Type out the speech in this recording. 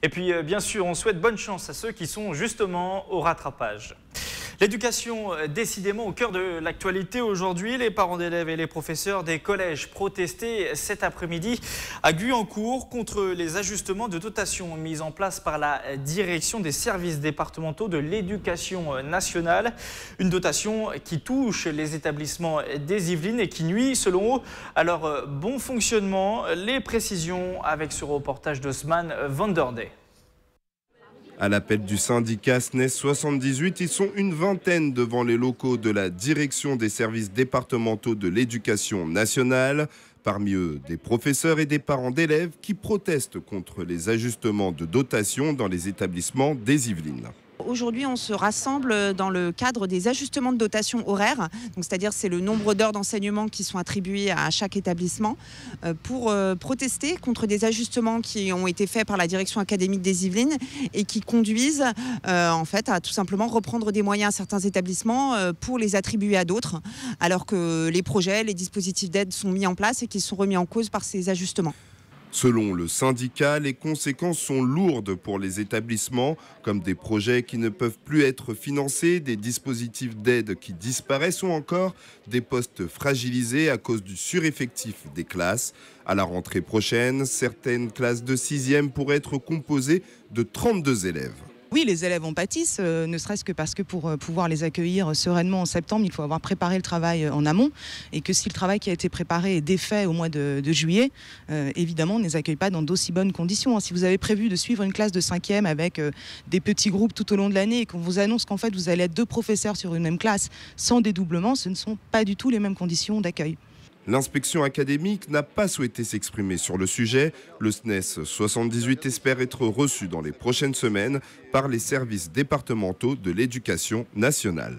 Et puis, bien sûr, on souhaite bonne chance à ceux qui sont justement au rattrapage. L'éducation, décidément au cœur de l'actualité aujourd'hui. Les parents d'élèves et les professeurs des collèges protestaient cet après-midi à Guyancourt contre les ajustements de dotation mis en place par la direction des services départementaux de l'éducation nationale. Une dotation qui touche les établissements des Yvelines et qui nuit, selon eux, à leur bon fonctionnement. Les précisions avec ce reportage d'Osman Vanderdey. À l'appel du syndicat SNES 78, ils sont une vingtaine devant les locaux de la direction des services départementaux de l'éducation nationale. Parmi eux, des professeurs et des parents d'élèves qui protestent contre les ajustements de dotation dans les établissements des Yvelines. Aujourd'hui, on se rassemble dans le cadre des ajustements de dotation horaire, c'est-à-dire c'est le nombre d'heures d'enseignement qui sont attribuées à chaque établissement, pour protester contre des ajustements qui ont été faits par la direction académique des Yvelines et qui conduisent en fait à tout simplement reprendre des moyens à certains établissements pour les attribuer à d'autres, alors que les projets, les dispositifs d'aide sont mis en place et qui sont remis en cause par ces ajustements. Selon le syndicat, les conséquences sont lourdes pour les établissements, comme des projets qui ne peuvent plus être financés, des dispositifs d'aide qui disparaissent ou encore des postes fragilisés à cause du sureffectif des classes. À la rentrée prochaine, certaines classes de 6e pourraient être composées de 32 élèves. Oui, les élèves en pâtissent, ne serait-ce que parce que pour pouvoir les accueillir sereinement en septembre, il faut avoir préparé le travail en amont. Et que si le travail qui a été préparé est défait au mois de juillet, évidemment, on ne les accueille pas dans d'aussi bonnes conditions. Si vous avez prévu de suivre une classe de 5e avec des petits groupes tout au long de l'année et qu'on vous annonce qu'en fait vous allez être 2 professeurs sur une même classe sans dédoublement, ce ne sont pas du tout les mêmes conditions d'accueil. L'inspection académique n'a pas souhaité s'exprimer sur le sujet. Le SNES 78 espère être reçu dans les prochaines semaines par les services départementaux de l'éducation nationale.